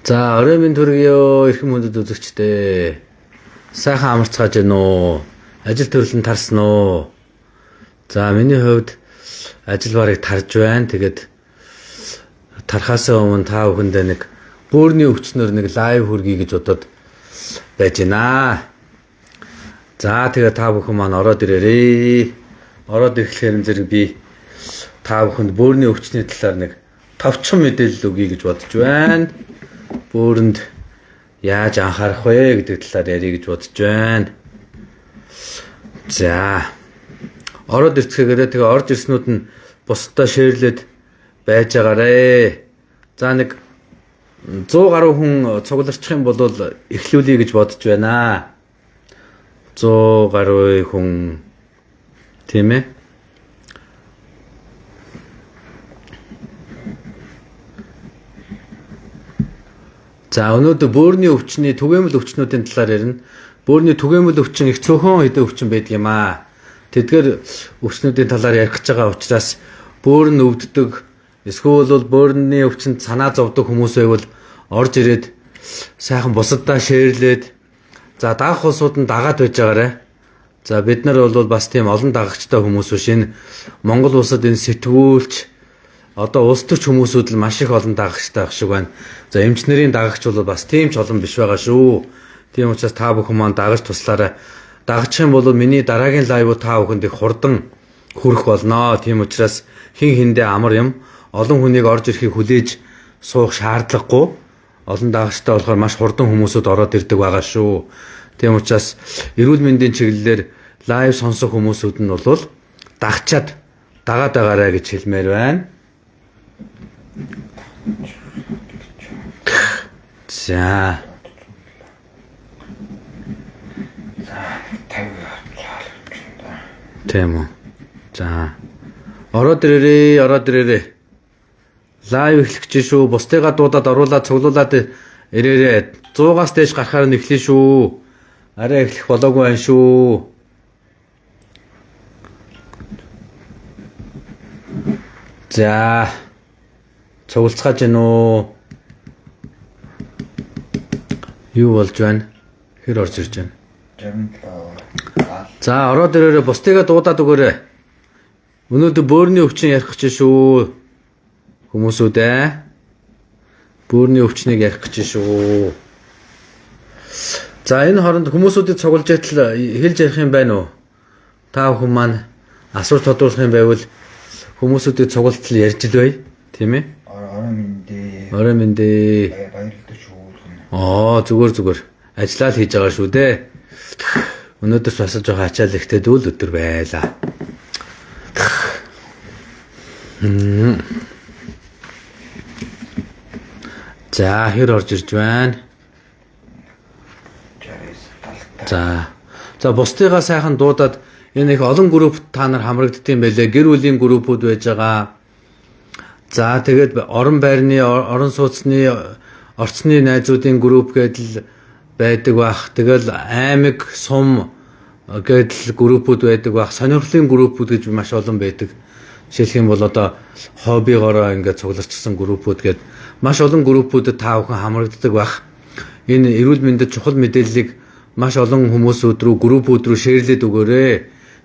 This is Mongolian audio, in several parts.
За, орой минь төргийё эрхэм хүндэт үзэгчдээ. Сайхан амарцгааж байна уу? Ажил төрлөн тарсан уу? За, миний хувьд ажил барыг тарж байна. Тэгээд тархаас өмнө та бүхэндээ нэг бөөрийн өвчнөр нэг лайв хүргэе гэж бодоод байж байна. За, тэгээд та бүхэн маань ороод ирээрээ. Ороод ирэхлээр зэрэг би та бүхэнд бөөрийн өвчний талаар нэг товчхон мэдээлэл өгье гэж бодож байна. Бөөрөнд яаж анхаарах вэ гэдэг талаар ярих гэж бодож байна. За. Ороод ирцгээгээр тэгээ орж ирснүүд нь бусдаа шеэрлээд байж байгаарэ. За нэг 100 гаруй хүн цугларчих юм бол эхлүүлье гэж бодож байна. 100 гаруй хүн тийм ээ. За өнөөдөр бөөрийн өвчний түгээмэл өвчнүүдийн талаар ярина. Бөөрийн түгээмэл өвчин их цөөхөн хэдэн өвчин байдаг юм аа. Тэдгээр өвчнүүдийн талаар ярих гэж байгаа учраас бөөр нь өвддөг, эсвэл бөөрийн өвчнөд санаа зовдөг хүмүүс байвал орж ирээд сайхан бусаддаа шеэрлээд за дагах улсууд нь дагаад байж байгаарэ. За бид нар бол бас тийм олон дагагчтай хүмүүс биш. Энэ Монгол улсад энэ сэтгүүлч одоо улс төрч хүмүүсүүд л маш их олон дагагчтай байх шиг байна. За эмчнэрийн дагагч бол бас тийм ч олон биш байгаа шүү. Тийм учраас та бүхэн маань дагаж туслаарай. Дагчих юм бол миний дараагийн лайв та бүхэнд их хурдан хүрэх болно. Тийм учраас хин хиндэ амар юм олон хүнийг орж ирэхийг хүлээж суух шаардлагагүй. Олон дагагчтай болохоор маш хурдан хүмүүсүүд ороод ирдэг байгаа шүү. Тийм учраас эрүүл мэндийн чиглэлээр лайв сонсох хүмүүсүүд нь бол дагчаад дагаад байгаарай гэж хэлмээр байна. За. Тийм үү. За. Ороод ирээрээ. Лайв эхлэх гэж шүү. Бусдыгаа дуудаад оруулаад цуглуулад ирээрээ. 100-аас дээш гарахаар нь эхлэе шүү. Арай эхлэх болоогүй байна шүү. За. Цуглацгааж гэнэ үү? Юу болж байна? Хэр орж ирж байна? 67. За, ороод ирээрээ бусдыгаа дуудаад өгөөрэй. Өнөөдөр бөөрийн өвчин ярих гэж шүү. Хүмүүсүүд бөөрийн өвчнийг ярих гэж шүү. За, энэ хооронд хүмүүсүүдийг цуглаж байтал хэлж ярих юм байна уу? Та бүхэн маань асуулт тодруулах юм байвал хүмүүсүүдийг цуглалтал ярьж л бай. Тийм ээ? Орой мэндэ. Зүгээр. Ажиллаа л хийж байгаа шүү дээ. Өнөөдөр бас жоохон ачаал ихтэй дүүл өдөр байлаа. За, хэр орж ирж байна? За, бусдыгаа сайхан дуудаад энэ их олон групп та нар хамрагддсан байлээ. Гэр бүлийн группүүд байж байгаа. За, тэгээд орон байрны, орон сууцны, орцны найзуудын групп гэдэл байдаг бах. Тэгэл аймаг, сум гэдэл группүүд байдаг бах. Сонирхлын группүүд гэж маш олон байдаг. Жишээлх юм бол одоо хоббигоороо ингээд цугларчсан группүүд гээд маш олон группүүдэд та бүхэн хамрагддаг бах. Энэ эрүүл мэндэд чухал мэдээллийг маш олон хүмүүсүүд рүү, группүүд рүү шеэрлээд өгөөрэй.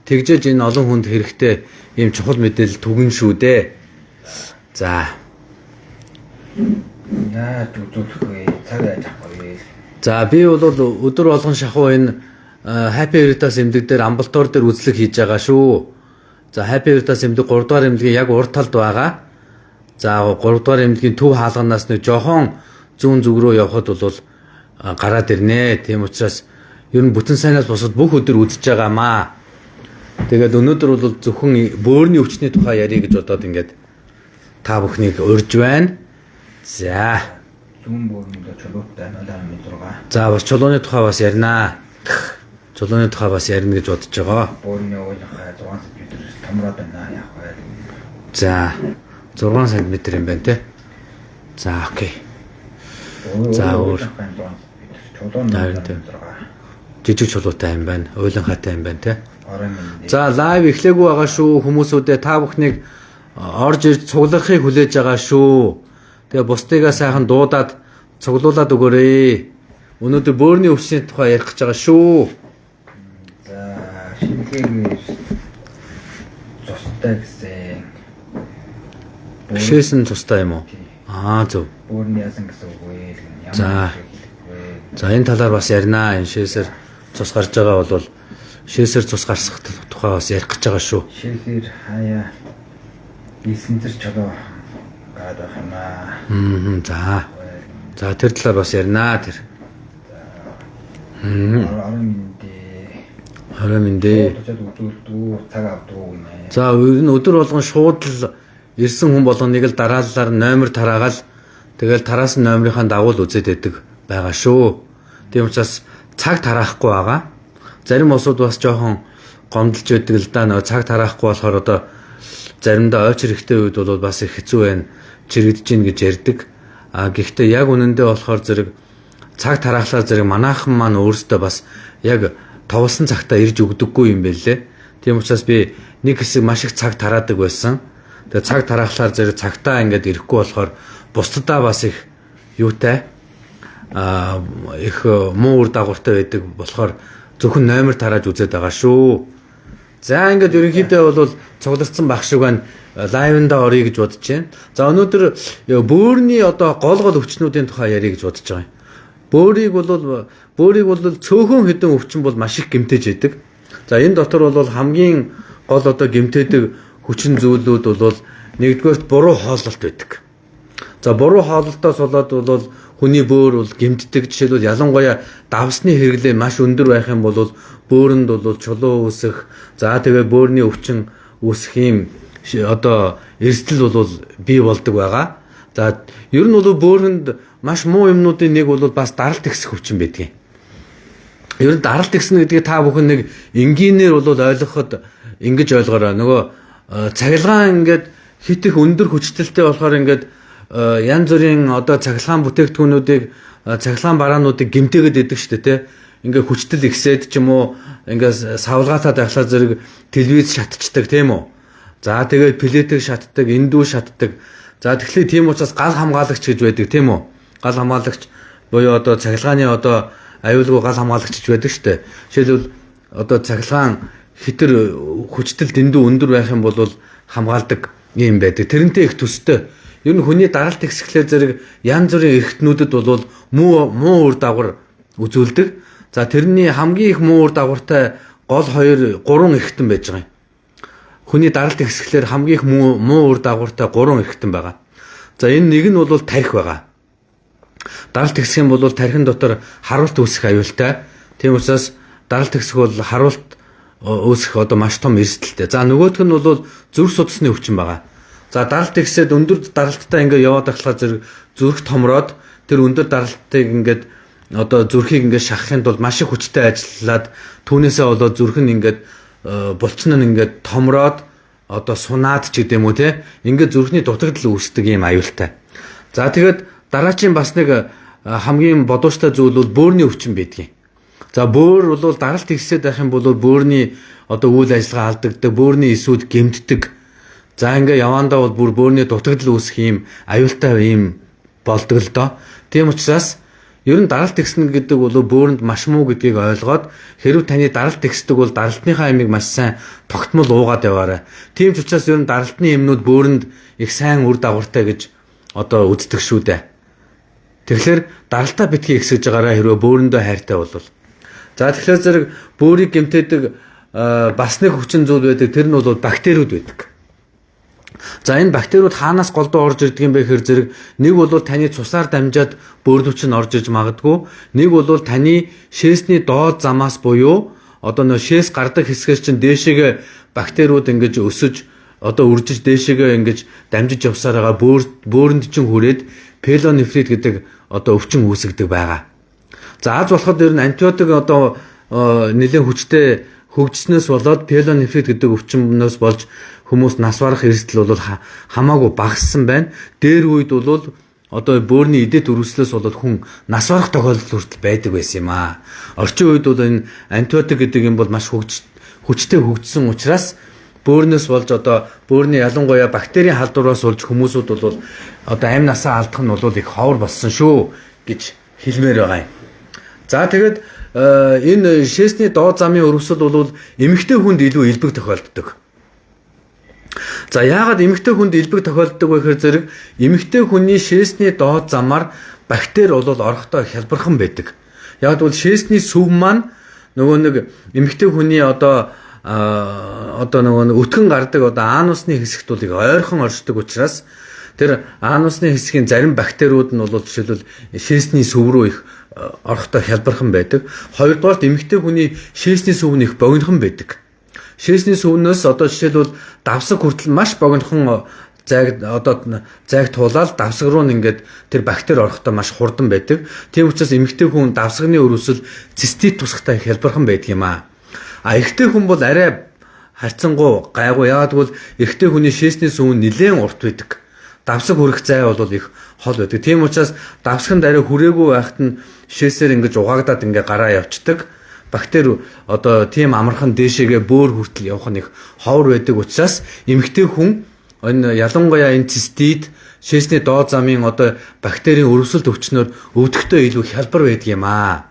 Тэгжээж энэ олон хүнд хэрэгтэй ийм чухал мэдээлэл түгэн шүү дээ. За. За, би бол өдөр болгон шахуу энэ Happy Heritage эмнэлэг дээр амбулатори дээр үзлэг хийж байгаа шүү. За, Happy Heritage эмнэлэг 3 дугаар эмнэлгийн яг урд талд байгаа. За, 3 дугаар эмнэлгийн төв хаалганаас нэг жоохон зүүн зүг рүү явхад бол гараад ирнэ. Тийм учраас ер нь бүтэн сайнаас босоод бүх өдөр үзэж байгаамаа. Тэгээд өнөөдөр бол зөвхөн бөөрийн өвчний тухай ярих гэж бодоод ингээд та бүхнийг урьж байна. За. Зүүн бөөрөндөө чулуутай 0.6. За, бас чулууны тухай бас ярина. Чулууны тухай бас ярина гэж бодож байгаа. Бөөрийн өвөлхөө 6 см томроод байна яах вэ? За, 6 см юм байна те. За, окей. За, чулууны жижиг чулуутай юм байна. Уйланхаатай юм байна те. За, лайв эхлэегүй байгаа шүү. Хүмүүсүүдээ та бүхнийг орж ирж цуглахыг хүлээж байгаа шүү. Тэгээ бусдыгаа сайхан дуудаад цуглуулад өгөөрэй. Өнөөдөр бөөрийн өвчний тухай ярих гэж байгаа шүү. За шинэхээр цустай гэсэн. Бишээс нь цустай юм уу? Зөв. Бөөрийн ясан гэсэн үг вэ? За. За энэ талаар бас ярина. Энэ шээсэр цус гарч байгаа бол шээсэр цус гарсах тухай бас ярих гэж байгаа шүү. Шинэхээр хаяа ийсэн тэр чөлөө гараад байх юм аа. За. За тэр талаар бас ярина тэр. 20 минь. Очоод үзүүлдүү цаг авдгүй нэ. За ер нь өдөр болгон шууд л ирсэн хүн болгоныг л дараалалаар номер тараагаал тэгэл тараас нь номерынхаа дагуу л үзээд байдаг байгаа шүү. Тийм учраас цаг тараахгүй байгаа. Зарим улсууд бас жоохон гомдолж байдаг л да. Нөгөө цаг тараахгүй болохоор одоо заримдаа ойч хэрэгтэй үед бол бас их хэцүү байна. Чирэгдэж гин гэж ярьдаг. Гэхдээ яг үнэндээ болохоор зэрэг цаг тараахлаар зэрэг манайхан маань өөрсдөө бас яг товлсон цагтаа ирж өгдөггүй юм байлээ. Тийм учраас би нэг хэсэг маш их цаг тараадаг байсан. Тэгээ цаг тараахлаар зэрэг цагтаа ингээд ирэхгүй болохоор бусдадаа бас их юутай их муу үр дагавартай байдаг болохоор зөвхөн номер тарааж үзээд байгаа шүү. За ингээд ерөнхийдөө бол цугларсан баг шиг байна. Лайвнда орё гэж бодож байна. За өнөөдөр бөөрийн одоо гол өвчнүүдийн тухай ярих гэж бодож байгаа юм. Бөөрийг бол цөөхөн хэдэн өвчин бол маш их гэмтэж идэг. За энэ дотор бол хамгийн гол одоо гэмтээдэг хүчин зүйлүүд бол нэгдүгээрт буруу хооллолт байдаг. За буруу хооллолтоос болоод бол хүний бөөр бол гэмтдэг. Жишээлбэл ялангуяа давсны хэрэглээ маш өндөр байх юм бол бөөрөнд бол чулуу үүсэх, за тэгээ бөөрийн өвчин үүсэх юм одоо эрсдэл бол бий болдог байгаа. За ер нь бол бөөрөнд маш муу юмнуудын нэг бол бас даралт ихсэх өвчин байдгийг. Ер нь даралт ихснэ гэдгийг та бүхэн нэг энгийнээр бол ойлгоход ингэж ойлгоорой. Нөгөө цахилгаан ингээд хит их өндөр хүчтэй болохоор ингээд янз бүрийн одоо цахилгаан бүтээгдэхүүнүүдийг цахилгаан бараануудыг гэмтээгээд идэг шүү дээ, тэ. Ингээд хүчтэй ихсээд ч юм уу ингээд савлгаатаа дахлаа зэрэг телевиз шатчихдаг, тийм үү? За тэгээд плетийг шатдаг, эндүү шатдаг. За тэгэхээр тийм учраас гал хамгаалагч гэж байдаг, тийм үү? Гал хамгаалагч буюу одоо цахилгааны одоо аюулгүй гал хамгаалагч гэж байдаг шүү дээ. Жишээлбэл одоо цахилгаан хитэр хүчтэй дэндүү өндөр байх юм бол хамгаалдаг юм байдаг. Тэрнтэй их төстэй. Ер нь хүний даралт ихсгэлээр зэрэг янз бүрийн эрхтнүүдэд бол муу үр дагавар үзүүлдэг. За тэрний хамгийн их муу үр дагавартай гол 3 эрхтэн байж байгаа юм. Хүний даралт ихсгэлээр хамгийн их муу үр дагавартай 3 эрхтэн байгаа. За энэ нэг нь бол тарих байгаа. Даралт ихсэх юм бол тархин дотор харуулт үүсэх аюултай. Тийм учраас даралт ихсэх бол харуулт үүсэх одоо маш том эрсдэлтэй. За нөгөөх нь бол зүрх судасны өвчин байгаа. За даралт ихсээд өндөр даралттай ингээд яваад ахлахаар зэрэг зүрх томроод тэр өндөр даралтыг ингээд одоо зүрхийг ингээд шахахын тулд маш их хүчтэй ажиллаад түүнээсээ болоод зүрх нь ингээд булчин нь ингээд томроод одоо сунаад ч гэдэм үү те ингээд зүрхний дутагдал үүсдэг юм аюултай. За тэгээд дараачийн бас нэг хамгийн бодууштай зүйл бол бөөрийн өвчин байдгийг. За бөөр бол даралт ихсээд байх юм бол бөөрийн одоо үйл ажиллагаа алдагддаг, бөөрийн эсүүд гэмтдэг. За ингээ явандаа бол бүр бөөрийн дутагдал үүсэх юм аюултай юм болдог л доо. Тийм учраас ер нь даралт ихснэ гэдэг бол бөөрөнд маш муу гэдгийг ойлгоод хэрв таны даралт ихсдэг бол даралтныхаа ямиг маш сайн тогтмол уугаад яваарай. Тийм ч учраас ер нь даралтны юмнууд бөөрөнд их сайн үр дагавартай гэж одоо үздэг шүү дээ. Тэгэхээр даралтаа битгий ихсэж байгаараа хэрвээ бөөрөндөө хайртай бол. За тэгэхээр зэрэг бөөрийг гэмтээдэг бас нэг хүчин зүйл байдаг. Тэр нь бол бактериуд байдаг. За энэ бактериуд хаанаас голдуу орж ирдэг юм бэ гэхээр зэрэг нэг бол таны цусаар дамжаад бөөрөлч нь орж ирж магадгүй. Нэг бол таны шээсний доод замаас буюу одоо нөө шээс гардаг хэсгээс чинь дээшээгээ бактериуд ингэж өсөж одоо үржиж дээшээгээ ингэж дамжиж явсаар байгаа бөөрөнд чинь хүрээд пелонефрит гэдэг одоо өвчин үүсгдэг байгаа. За аз болоход ер нь антибиотик одоо нэлээд хүчтэй хөгжснөөс болоод пелонефрит гэдэг өвчнөөс болж хүмүүс нас барах эрсдэл бол хамаагүй багассан байна. Дээр үед бол одоо бөөрийн идэт өргөслөөс болоод хүн нас барах тохиолдол хүртэл байдаг байсан юм аа. Орчин үед бол энэ антибиотик гэдэг юм бол маш хүчтэй хөгжсөн учраас бөөрнөөс болж одоо бөөрийн ялангуяа бактерийн халдвараас болж хүмүүсүүд бол одоо амь насаа алдах нь бол их ховор болсон шүү гэж хэлмээр байгаа юм. За тэгээд энэ шээсний доод замын өрөвсөл бол эмэгтэй хүнд илүү элбэг тохиолддог. За яагаад эмэгтэй хүнд элбэг тохиолддог вэ гэхээр зэрэг эмэгтэй хүний шээсний доод замаар бактери бол орохдоо хялбархан байдаг. Яг бол шээсний сүв маань нөгөө нэг эмэгтэй хүний одоо нөгөө өтгөн гардаг одоо анусны хэсэгт бол ойрхон оршдог учраас тэр анусны хэсгийн зарим бактериуд нь бол жишээлбэл шээсний сүв рүү их орохдоо хялбархан байдаг. Хоёрдугаар эмэгтэй хүний шээсний сүв нь их богинохон байдаг. Шээсний сүвнээс одоо жишээлбэл давсаг хүртэл маш богинохон зайг туулаад давсаг руу ингээд тэр бактери орохдоо маш хурдан байдаг. Тийм учраас эмэгтэй хүн давсагны өрөвсөл цистит тусахтай хялбархан байдаг юм аа. А эрэгтэй хүн бол арай харьцангуй гайгүй. Яагаад гэвэл эрэгтэй хүний шээсний сүв нь нэлээд урт байдаг. Давсаг хүрэх зай бол их хол байдаг. Тийм учраас давсагт арай хүрээгүй байхад нь шээсээр ингэж угаагдаад ингээ гараа явцдаг. Бактери одоо тийм амархан дээшээгээ бөөр хүртэл явах нь их ховор байдаг учраас эмэгтэй хүн энэ ялангуяа энэ цистит шээсний доод замын одоо бактерийн өрөвсөлт өвчнөөр өвдөлтөө илүү хялбар байдаг юм аа.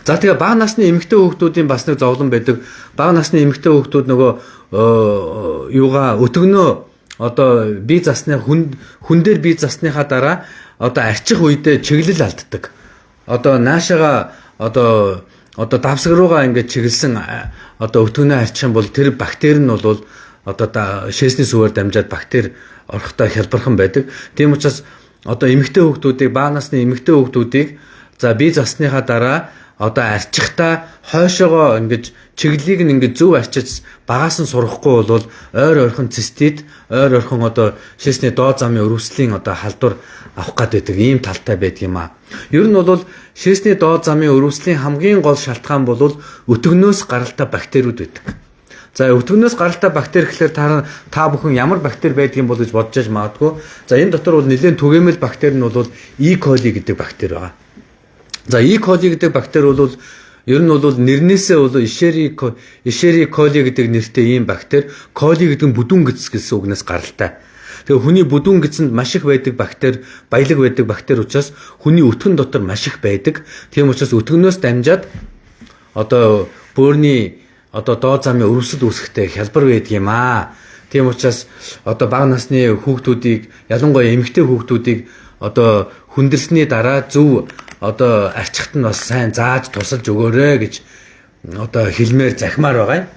За тэгээ бага насны эмэгтэй хүүхдүүдийн бас нэг зовлон байдаг. Бага насны эмэгтэй хүүхдүүд нөгөө юугаа өтгөнөө одоо бие засны хүн дээр бие засныхаа дараа одоо арчих үедээ чиглэл алддаг. Одоо наашаага одоо давсаг руугаа ингээд чиглэсэн одоо өтгөнөө арчих юм бол тэр бактери нь бол одоо шээсний сүвээр дамжаад бактери орохдоо хялбархан байдаг. Тийм учраас одоо эмэгтэй хүүхдүүдийг бага насны эмэгтэй хүүхдүүдийг за бие засныхаа дараа одоо арчихтаа хойшоогоо ингэж чиглэлийг нь ингэж зөв арчиж багаас нь сурахгүй бол ойр ойрхон цистит, ойр ойрхон одоо шээсний доод замын өрөвслийн одоо халдвар авах гад байдаг ийм талтай байдаг юм аа. Ер нь бол шээсний доод замын өрөвслийн хамгийн гол шалтгаан бол өтгөнөөс гаралтай бактериуд байдаг. За өтгөнөөс гаралтай бактери гэхэлэр та бүхэн ямар бактери байдгийг бол гэж бодож магадгүй. За энэ дотор бол нэлээд түгээмэл бактери нь бол E. coli гэдэг бактери байгаа. За E. coli гэдэг бактери бол ер нь бол нэрнээсээ бол Escherichia coli гэдэг нэртэй ийм бактери. Coli гэдэг нь бүдүүн гис гэсэн үгнээс гаралтай. Тэгээ хүний бүдүүн гисэнд маш их байдаг бактери, баялаг байдаг бактери учраас хүний өтгөн дотор маш их байдаг. Тийм учраас өтгөнөөс дамжаад одоо бөөрийн одоо доод замын өрөвсөл үүсэхтэй хялбар байдаг юм аа. Тийм учраас одоо бага насны хүүхдүүдийг ялангуяа эмэгтэй хүүхдүүдийг одоо хүндэлсний дараа зөв одоо арчихт нь бас сайн зааж тусалж өгөөрэй гэж одоо хэлмээр захимаар байгаа юм.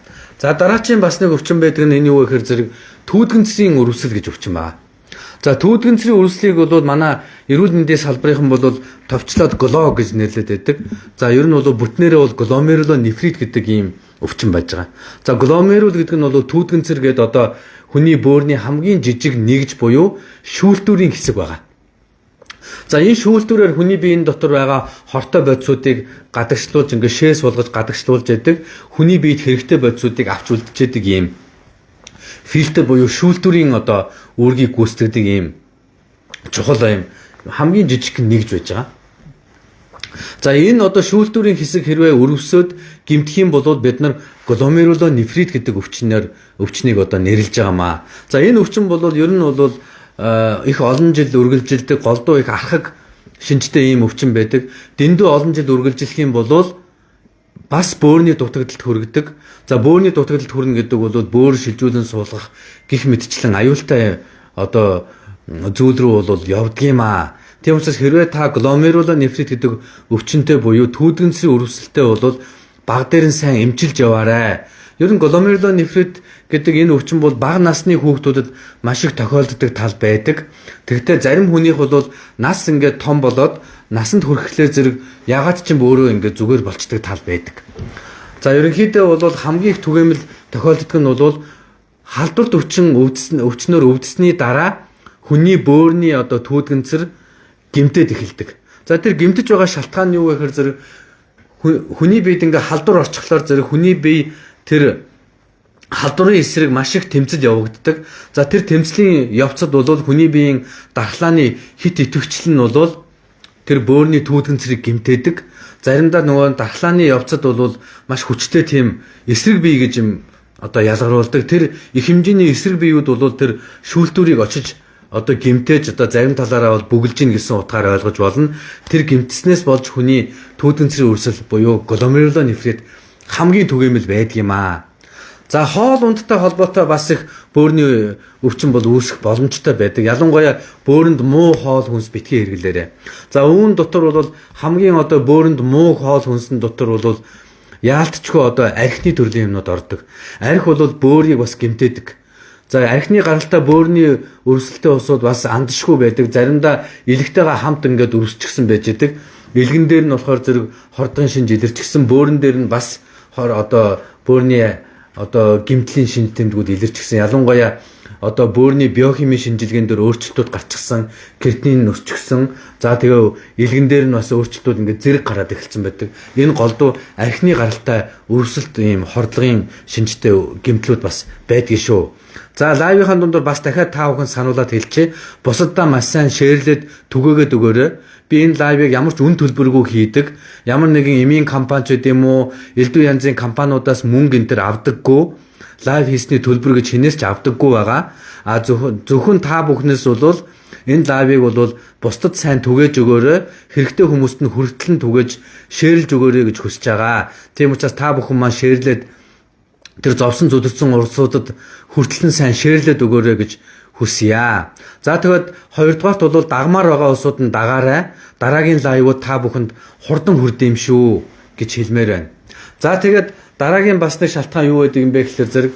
За дараачийн бас нэг өвчин байдаг нь энэ юу вэ гэхээр зэрэг түүдгэнцрийн өрөвсөл гэж өвчин байна. За түүдгэнцрийн өрөвслийг бол манай эрүүл мэндийн салбарынхан бол товчлоод гло гэж нэрлэдэг байдаг. За ер нь бол бүтнээрээ бол гломерулонефрит гэдэг ийм өвчин байж байгаа. За гломерул гэдэг нь бол түүдгэнцэр гэдэг одоо хүний бөөрийн хамгийн жижиг нэгж буюу шүүлтүүрийн хэсэг байгаа. За энэ шүүлтүүрээр хүний биеийн дотор байгаа хортой бодисуудыг гадагшлуулж ингээ шээс болгож гадагшлуулж яадаг. Хүний биед хэрэгтэй бодисуудыг авч үлдчихэд ийм фильтр буюу шүүлтүүрийн одоо үүргийг гүйцэтгэдэг ийм чухал юм хамгийн жижиг нэгж байж байгаа. За энэ одоо шүүлтүүрийн хэсэг хэрвээ өрөвсөд гэмтэх юм бол бид нар гломерулонефрит гэдэг өвчнийг одоо нэрлэж байгаамаа. За энэ өвчин бол ер нь бол их олон жил үргэлжилдэг голдуу их архаг шинжтэй ийм өвчин байдаг. Дэндүү олон жил үргэлжлэх юм бол бас бөөрийн дутагдалд хүргэдэг. За бөөрийн дутагдалд хүрнэ гэдэг бол бөөр шилжүүлэн суулгах гих мэтчлэн аюултай одоо зүйл рүү бол явдаг юм аа. Тийм учраас хэрвээ та гломерулонефрит гэдэг өвчнөд буюу түүдгэнцрийн өрөвсөлтөд бол баг дээр нь сайн эмчилж яваарай. Ер нь гломерулонефрит гэдэг энэ өвчин бол бага насны хүүхдүүдэд маш их тохиолддог тал байдаг. Тэгвэл зарим хүнийх бол нас ингээд том болоод насанд хүрэхлээр зэрэг ягаад ч юм өөрөө ингээд зүгээр болцдог тал байдаг. За ерөнхийдөө бол хамгийн их түгээмэл тохиолддог нь бол халдварт өвчнөөр өвдсөний дараа хүний бөөрийн одоо түүдгэнцэр гэмтээд эхэлдэг. За тэр гэмтэж байгаа шалтгаан нь юу вэ гэхээр зэрэг хүний биед ингээ халдвар орчихлоор зэрэг хүний бие тэр халдварын эсрэг маш их тэмцэл явагддаг. За тэр тэмцлийн явцад бол хүний биеийн дархлааны хит идэвхжил нь бол тэр бөөрийн түүдгэнцрийг гэмтээдэг. Заримдаа нөгөө дархлааны явцад бол маш хүчтэй тийм эсрэг бие гэж юм одоо ялгаруулдаг. Тэр их хэмжээний эсрэг биеуд бол тэр шүүлтүүрийг очиж одоо гимтээж одоо зарим талаараа бол бүгэлж ийн гэсэн утгаар ойлгож болно. Тэр гимтснээс болж хүний түүдэнцрийн өрсөл буюу гломерулонефрит хамгийн түгээмэл байдаг юм аа. За хоол ундтай холбоотой бас их бөөрийн өвчин бол үүсэх боломжтой байдаг. Ялангуяа бөөрөнд муу хоол хүнс битгий хэрэглээрэй. За үүн дотор бол хамгийн одоо бөөрөнд муу хоол хүнсийн дотор бол яалтчгүй одоо архины төрлийн юмнууд ордог. Арх бол бөөрийг бас гэмтээдэг. За архины гаралтай бөөрийн өрсөлтэй усууд бас андшгүй байдаг. Заримдаа илэгтэйгээ хамт ингээд өрсчихсэн байж байдаг. Илгэн дээр нь болохоор зэрэг хордон шинж илэрчгсэн, бөөрөн дээр нь бас одоо бөөрийн одоо гимтлийн шинж тэмдгүүд илэрчгсэн. Ялангуяа одоо бөөрийн биохимийн шинжилгээнд дөр өөрчлөлтүүд гарчсан, креатинин өсчихсэн. За тэгээ илгэн дээр нь бас өөрчлөлтүүд ингээд зэрэг гараад эхэлсэн байдаг. Энэ голдуу архины гаралтай өрсөлт ийм хордлогын шинжтэй гимтлүүд бас байдгийг шүү. За лайвынхаа дундор бас дахиад та бүхэн сануулад хэлчихье. Бусаддаа маш сайн шеэрлээд түгээгээд өгөөрэй. Би энэ лайвыг ямар ч үн төлбөргүй хийдэг. Ямар нэгэн эмийн компани ч гэдэм үү, элдв янзын компаниудаас мөнгө энэ төр авдаггүй. Лайв хийсний төлбөр гэж хинээс ч авдаггүй байгаа. А зөвхөн та бүхнээс бол энэ лайвыг бол бусдад сайн түгээж өгөөрэй. Хэрэгтэй хүмүүст нь хүртэл түгээж шеэрлж өгөөрэй гэж хүсэж байгаа. Тийм учраас та бүхэн маань шеэрлээд тэр зовсон зүдэрсэн урсуудад хүртэл сайн шеэрлээд өгөөрэй гэж хүсье. За тэгээд хоёрдугаарт бол дагмаар байгаа улсууд нь дагаарай. Дараагийн лайвууд та бүхэнд хурдан хүрдэм шүү гэж хэлмээр байна. За тэгээд дараагийн бас нэг шалтгаан юу байдаг юм бэ гэхээр зэрэг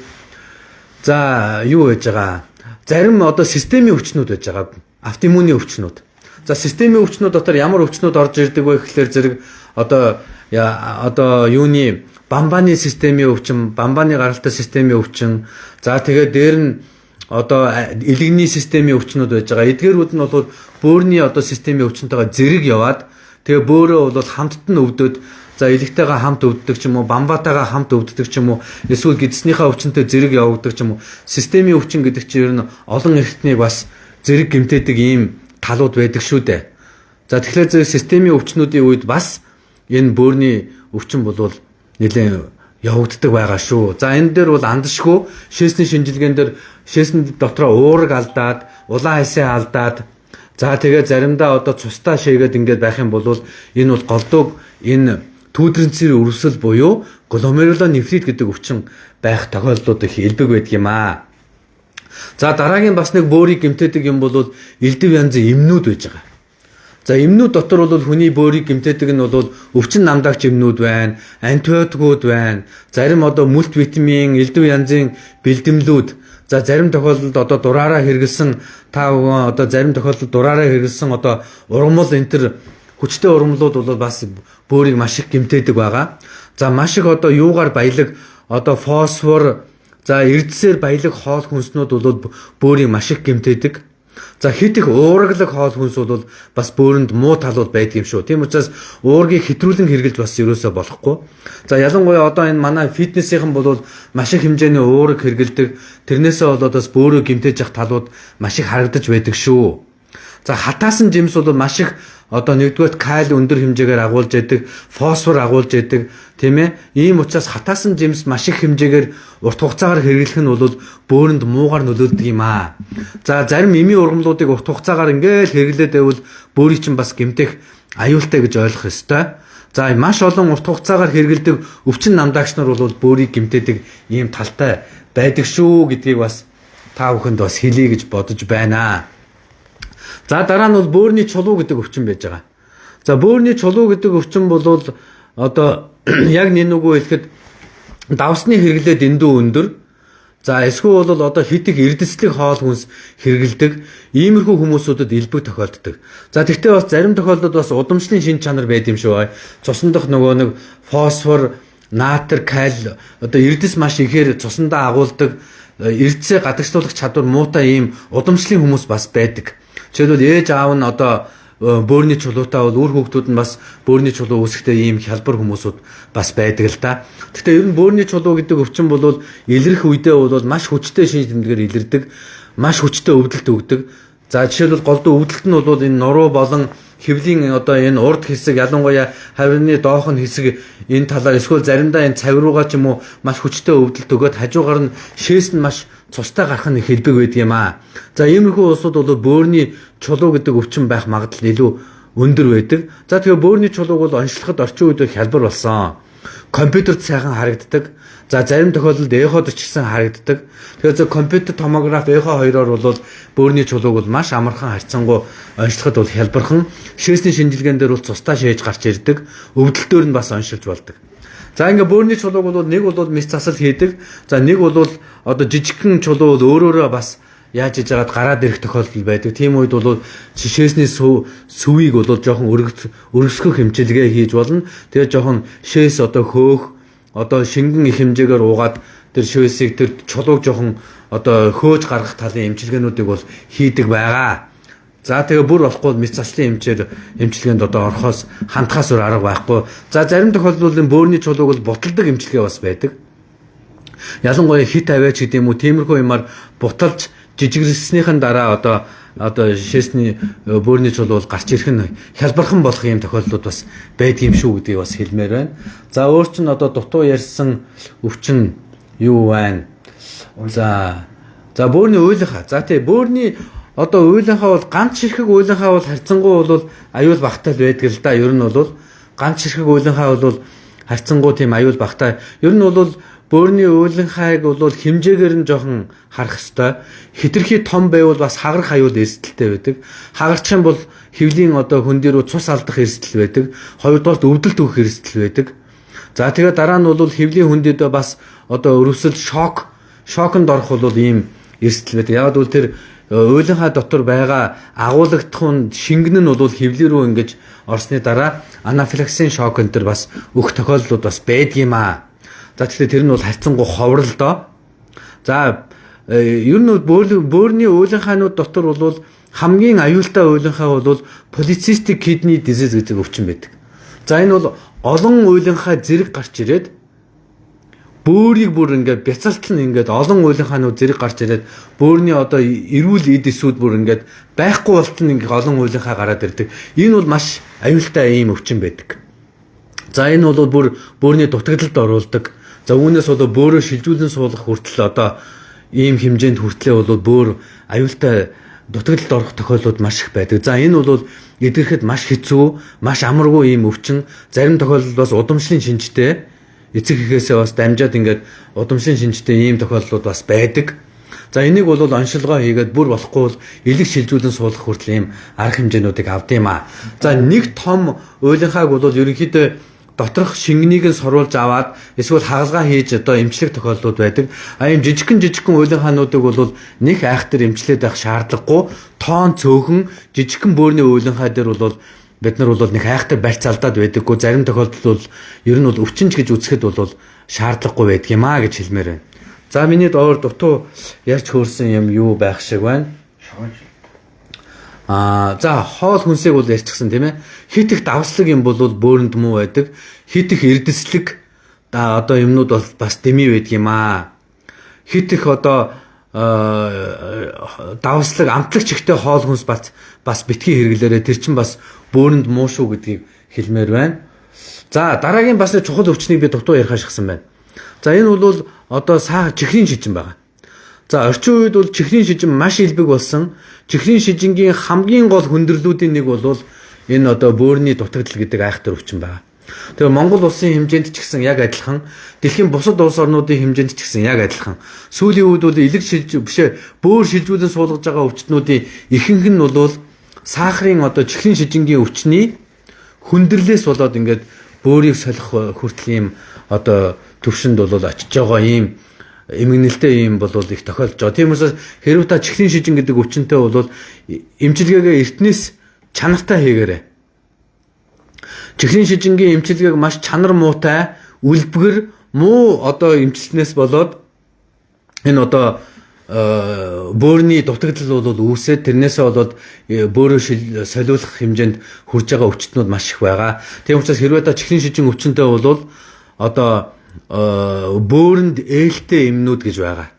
за юу байж байгаа? Зарим одоо системийн өвчнүүд байж байгаа. Автоиммуны өвчнүүд. За системийн өвчнүүд дотор ямар өвчнүүд орж ирдэг вэ гэхээр зэрэг одоо юуны бамбаны системийн өвчин, бамбаны гаралтай системийн өвчин. За тэгээд дээр нь одоо илэгний системийн өвчнүүд байж байгаа. Эдгээрүүд нь бол бөөрийн одоо системийн өвчнөтэйгээ зэрэг яваад тэгээ бөөрөө бол хамтд нь өвдөд, за илэгтэйгээ хамт өвддөг ч юм уу, бамбатайгаа хамт өвддөг ч юм уу, эсвэл гидснийхаа өвчнөтэй зэрэг явагддаг ч юм уу. Системийн өвчин гэдэг чинь ер нь олон эрхтний бас зэрэг гэмтээдэг ийм талууд байдаг шүү дээ. За тэгэхээр зэрэг системийн өвчнүүдийн үед бас энэ бөөрийн өвчин бол нэлээд явагддаг байгаа шүү. За энэ дээр бол андшгүй шээсний шинжилгээнд дээр шээсний дотроо уураг алдаад, улаан хайсаа алдаад, за тэгээ заримдаа одоо цустаа шээгээд ингээд байх юм бол энэ бол голдууг энэ түүдрэнцийн өрсөл буюу гломерулонефрит гэдэг өвчин байх тохиолдлууд их элбэг байдаг юм аа. За дараагийн бас нэг бөөрийг гэмтээдэг юм бол элдв янзын эмнүүд байж байгаа. За эмнүүд дотор бол хүний бөөрийг гэмтээдэг нь бол өвчин намдагч эмнүүд байна, антибиотикууд байна, зарим одоо мультивитамин, элдв янзын бэлдэмлүүд, за зарим тохиолдолд одоо дураараа хэрэглэсэн одоо зарим тохиолдолд дураараа хэрэглэсэн одоо ургамал энэ төр хүчтэй ургамлууд бол бас бөөрийг маш их гэмтээдэг байгаа. За маш их одоо юугаар баялаг одоо фосфор, за эрдэсээр баялаг хоол хүнснүүд бол бөөрийг маш их гэмтээдэг. За хит их уургалаг хоол хүнс бол бас бөөрөнд муу талууд байдаг юм шүү. Тийм учраас уургийг хэтрүүлэн хэрглэж бас ерөөсөө болохгүй. За ялангуяа одоо энэ манай фитнесийнхэн бол маш их хэмжээний уураг хэргэлдэг. Тэрнээсээ болоод бас бөөрөө гэмтээж явах талууд маш их харагдаж байдаг шүү. За хатаасан жимс бол маш их одоо нэгдүгээр кали өндөр хэмжээгээр агуулж яадаг, фосфор агуулж яадаг, тийм ээ. Ийм учраас хатаасан жимс маш их хэмжээгээр урт хугацаагаар хэрэглэх нь бол бөөрөнд муугаар нөлөөлдөг юм аа. За зарим эмийн ургамлуудыг урт хугацаагаар ингээл хэрэглээд байвал бөөрийг чинь бас гэмтэх аюултай гэж ойлгох ёстой. За маш олон урт хугацаагаар хэрэглэдэг өвчин намдаагч нар бол бөөрийг гэмтээдэг ийм талтай байдаг шүү гэдгийг бас та бүхэнд бас хэлье гэж бодож байна. За дараа нь бол бөөрийн чулуу гэдэг өвчин байж байгаа. За бөөрийн чулуу гэдэг өвчин бол одоо яг нэнүгөө хэлэхэд давсны хэрэглээ дэндүү өндөр. За эсвэл бол одоо хитэг эрдэслэг хоол хүнс хэрэгэлдэг иймэрхүү хүмүүсүүдэд элбэг тохиолддог. За тэгвэл бас зарим тохиолдолд бас удамшлын шин чанар байд юм шүү. Цусндах нөгөө нэг фосфор, натрий, калий одоо эрдэс маш ихээр цусандаа агуулдаг, эрдэсээ гадагшлуулах чадвар муутай ийм удамшлын хүмүүс бас байдаг. Жишээлбэл ээж аав нь одоо бөөрийн чулуутай бол үр хүүхдүүд нь бас бөөрийн чулуу үүсэхдээ ийм хялбар хүмүүсүүд бас байдаг л да. Гэхдээ ер нь бөөрийн чулуу гэдэг өвчин бол илрэх үедээ бол маш хүчтэй шинж тэмдгээр илэрдэг, маш хүчтэй өвдөлт өгдөг. За жишээлбэл голдуу өвдөлт нь бол энэ нуруу болон хэвлийн одоо энэ урд хэсэг, ялангуяа хавирны доохн хэсэг энэ талаар эсвэл заримдаа энэ цавь руугаа ч юм уу маш хүчтэй өвдөлт өгөөд хажуугаар нь шээс нь маш цустай гарах нь хэлбэг байдаг юм аа. За иймэрхүү улсууд бол бөөрийн чулуу гэдэг өвчин байх магадлал илүү өндөр байдаг. За тэгэхээр бөөрийн чулууг бол онцлоход орчин үед хялбар болсон. Компьютерт сайхан харагддаг. За зарим тохиолдолд эход ч гэсэн харагддаг. Тэгэхээр зөв компьютер томограф эхо хоёроор бол бөөрийн чулууг бол маш амархан харьцангуй онцлоход бол хялбархан. Шээсний шинжилгээнд дээр бол цустай шээж гарч ирдэг. Өвдөлтөөр нь бас оншилж болдог. За ингээ бөөрийн чулууг бол нэг бол мэс засал хийдэг. За нэг бол одоо жижигхэн чулуу бол өөрөөрөө бас яаж иж байгаад гараад ирэх тохиолдол байдаг. Тийм үед бол шээсний сүвийг бол жоохон өргөсгөх хэмжээлгээ хийж болно. Тэгээ жоохон шээс одоо хөөх одоо шингэн их хэмжээгээр уугаад тэр шээсийг тэр чулууг жоохон одоо хөөж гаргах талын эмчилгээнүүдийг бол хийдэг байгаа. За тэгээ бүр болохгүй мэс заслын эмчилгээнд одоо орохоос хандхаас өөр арга байхгүй. За зарим тохиолдолд бөөрийн чулууг бол буталдаг эмчилгээ бас байдаг. Ялангуяа хит аваач гэдэг юм уу тиймэрхүү юмар буталж жижигэрснийхэн дараа одоо шээсний бөөрийн чулуу бол гарч ирэх нь хялбархан болох юм тохиолдлууд бас байдаг юм шүү гэдгийг бас хэлмээр байна. За өөр чинь одоо дутуу ярьсан өвчин юу байна? За бөөрийн уйлынхаа. За тий бөөрийн одоо уйлынхаа бол ганц ширхэг уйлынхаа бол харьцангуй бол аюул багтаал байдаг л да. Ер нь бол ганц ширхэг уйлынхаа бол харьцангуй тийм аюул багтаа. Ер нь бол бөөрийн уйлынхааг бол хэмжээгээр нь жоохон харах ёстой. Хитрхи том байвал бас хагарах аюул эрсдэлтэй байдаг. Хагарчих юм бол хэвлийн одоо хүн дээр цус алдах эрсдэл байдаг. Хоёрдугаарт өвдөлт өгөх эрсдэл байдаг. За тэгээ дараа нь бол хэвлийн хүндэд бас одоо өрөвсөл шоконд орох бол ийм эрсдэл байдаг. Яг бол тэр уйлынхаа дотор байгаа агуулгадах шингэн нь бол хэвлэн рүү ингэж орсны дараа анафилаксийн шок энэ төр бас өгөх тохиолдлууд бас байдаг юм аа. За тэгэхээр тэр нь бол харьцангуй ховрол доо. За ер нь бөөрийн уйлынхаанууд дотор бол хамгийн аюултай уйлынхаа бол polycystic kidney disease гэдэг өвчин байдаг. За энэ бол олон уйлынхаа зэрэг гарч ирээд бөөрийг бүр ингээд бяцалтал нь ингээд олон уйлынхаанууд зэрэг гарч ирээд бөөрийн одоо эрүүл эд эсүүд бүр ингээд байхгүй болтол нь ингээд олон уйлынхаа гараад ирдэг. Энэ бол маш аюултай ийм өвчин байдаг. За энэ бол бүр бөөрийн дутагдлалд оруулдаг. За үүнээс одоо бөөрөө шилжүүлэн суулгах хүртэл одоо ийм хэмжээнд хүртлээ бол бөөр аюултай дутагдлалд орох тохиолдлууд маш их байдаг. За энэ бол эдгэрхэд маш хэцүү, маш амаргүй ийм өвчин. Зарим тохиолдолд бас удамшлын шинжтэй эцэг эхээсээ бас дамжаад ингээд удамшлын шинжтэй ийм тохиолдлууд бас байдаг. За энийг бол оншилгоо хийгээд бүр болохгүй бол элэг шилжүүлэн суулгах хүртэл ийм арга хэмжээнүүдийг авд юм аа. За нэг том уйлынхааг бол ерөнхийдөө доторх шингэнийг нь соруулж аваад эсвэл хагалгаа хийж одоо эмчлэх тохиолдлууд байдаг. А ийм жижигхэн уйлынхаануудыг бол нэг айхтар эмчлээд байх шаардлагагүй. Тоон цөөхөн жижигхэн бөөрийн уйлынхаа дээр бол бид нар бол нэг айхтар барьц алдаад байдаггүй. Зарим тохиолдолд бол ер нь бол өвчнж гэж үзэхэд бол шаардлагагүй байдаг юм аа гэж хэлмээр байна. За миний доор дутуу ярьж хөөрсөн юм юу байх шиг байна? За хоол хүнсийг бол ярьчихсан тийм ээ. Хит их давслаг юм бол бөөрөнд муу байдаг. Хит их эрдэслэг одоо юмнууд бол бас дэмий байдаг юм аа. Хит их одоо давслаг амтлагч ихтэй хоол хүнс бас битгий хэрэглээрээ тэр чинь бас бөөрөнд муу шүү гэдгийг хэлмээр байна. За дараагийн бас чухал өвчнийг би дутуу ярих ашигсан байна. За энэ бол одоо чихрийн шижин байгаа. За орчин үед бол чихрийн шижин маш илбэг болсон. Чихрийн шижингийн хамгийн гол хүндрэлүүдийн нэг бол энэ одоо бөөрийн дутагдал гэдэг айхтар өвчин байна. Тэгээ Монгол улсын хэмжээнд ч гэсэн яг адилхан, дэлхийн бусад улс орнуудын хэмжээнд ч гэсэн яг адилхан. Сүүлийн үед бол бөөр шилжүүлэн суулгаж байгаа өвчтнүүдийн ихэнх нь бол сахарын одоо чихрийн шижингийн өвчний хүндрэлээс болоод ингээд бөөрийг солих хүртэл ийм одоо төвшөнд бол очиж байгаа ийм эмгэнэлтэй юм бол их тохиолдож байгаа. Тийм учраас хэрвээ та чихрийн шижин гэдэг өвчнөд бол эмчилгээгээ эртнээс чанартай хийгээрэй. Чихрийн шижингийн эмчилгээг маш чанар муутай, үлбгэр, муу одоо эмчилснээс болоод энэ одоо бөөрийн дутагдал бол үүсээд тэрнээсээ болоод бөөрөө солиулах хэмжээнд хүрж байгаа өвчтнүүд маш их байгаа. Тийм учраас хэрвээ та чихрийн шижин өвчнөд бол одоо бөөрөнд ээлтэй эмнүүд гэж байгаа.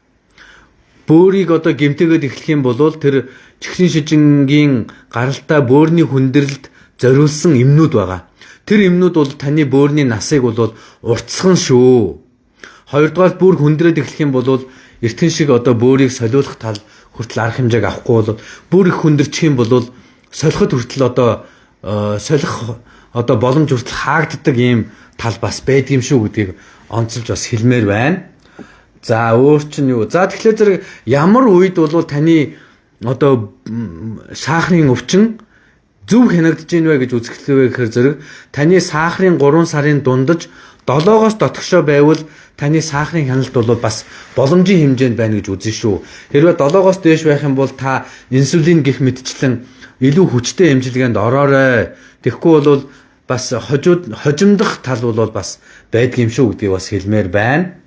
Бөөрийг одоо гэмтээгээд эхлэх юм бол тэр чихрийн шижингийн гаралтай бөөрийн хүндрэлд зориулсан эмнүүд байгаа. Тэр эмнүүд бол таны бөөрийн насыг бол уртсган шүү. Хоёрдугаар бүр хүндрээд эхлэх юм бол эртхэн шиг одоо бөөрийг солиулах тал хүртэл арга хэмжээг авахгүй бол бүр их хүндэрчих юм бол солиход хүртэл одоо солих одоо боломж хүртэл хаагддаг ийм тал бас байдаг юм шүү гэдгийг онцолж бас хэлмээр байна. За өөр чинь юу? За тэгэхээр зэрэг ямар үед бол таны одоо сахарын өвчин зөв хянагдаж ийн вэ гэж үзэхлэвэ гэхээр зэрэг таны сахарын 3 сарын дундаж 7-оос дотгошоо байвал таны сахарын хяналт бол бас боломжийн хэмжээнд байна гэж үзнэ шүү. Хэрвээ 7-оос дээш байх юм бол та инсулин гэх мэтчлэн илүү хүчтэй эмчилгээнд ороорой. Тэгэхгүй бол бас хожимдох тал бол бас байдаг юм шүү гэдгийг бас хэлмээр байна.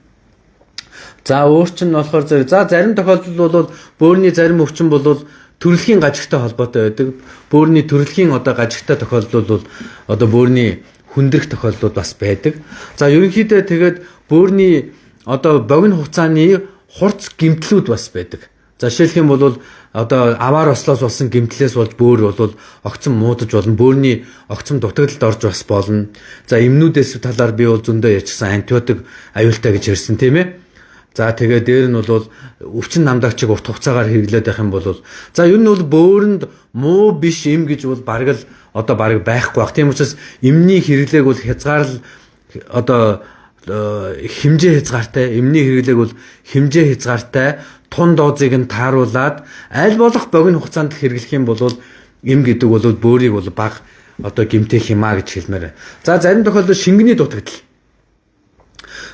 За өөр чинь болохоор зарим тохиолдолд бол бөөрийн зарим өвчин бол төрөлхийн гажигтай холбоотой байдаг. Бөөрийн төрөлхийн одоо гажигтай тохиолдол бол одоо бөөрийн хүндрэх тохиолдол бас байдаг. За ерөнхийдөө тэгээд бөөрийн одоо богино хугацааны хурц гэмтлүүд бас байдаг. За жишээлх юм бол одоо аваар ослоос болсон гэмтлээс болж бөөр бол огцом муудаж болно. Бөөрийн огцом дутагдалд орж бас болно. За эмнүүдээс талаар би бол зөндөө ярьсан антибиотик аюултай гэж ярьсан тийм ээ. За тэгээ дээр нь бол өвчин намдагчийг урт хугацаагаар хэрэглээд байх юм бол за ер нь бол бөөрөнд муу биш эм гэж бол бараг л одоо бараг байхгүй бах. Тийм учраас эмний хэрэглээг бол хязгаарлал одоо хэмжээ хязгаартай, эмний хэрэглээг бол хэмжээ хязгаартай, тун доозыг нь тааруулаад аль болох богино хугацаанд хэрэглэх юм бол эм гэдэг бол бөөрийг бол бага одоо гэмтэх юм а гэж хэлмээр. За зарим тохиолдолд шингэний дутагдал.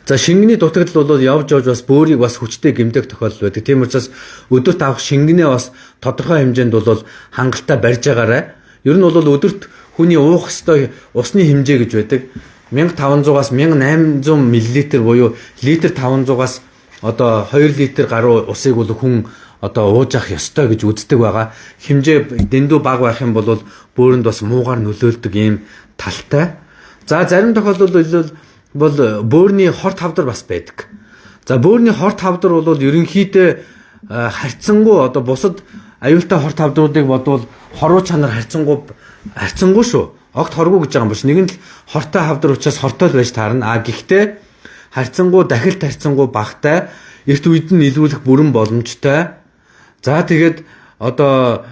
За шингэний дутагдал бол явж бас бөөрийг бас хүчтэй гэмтэх тохиолдол байдаг. Тийм учраас өдөрт авах шингэнээ бас тодорхой хэмжээнд бол хангалттай барьж байгаарай. Ер нь бол өдөрт хүний уух ёстой усны хэмжээ гэж байдаг. 1500-аас 1800 мл буюу литр 500-аас одоо 2 литр гаруй усыг бол хүн одоо ууж авах ёстой гэж үздэг байгаа. Хэмжээ дэндүү бага байх юм бол бөөрөнд бас муугаар нөлөөлдөг ийм талтай. За зарим тохиолдолд бол бөөрийн хорт хавдар бас байдаг. За бөөрийн хорт хавдар бол ерөнхийдөө харьцангуй одоо бусад аюултай хорт хавдруудыг бодвол хоруу чанар харьцангуй шүү. Огт хоргүй гэж байгаа юм биш. Нэг нь л хортой хавдар учраас хортой л байж таарна. Гэхдээ харьцангуй дахилт харьцангуй багтай, эрт үед нь илрүүлэх бүрэн боломжтой. За тэгээд одоо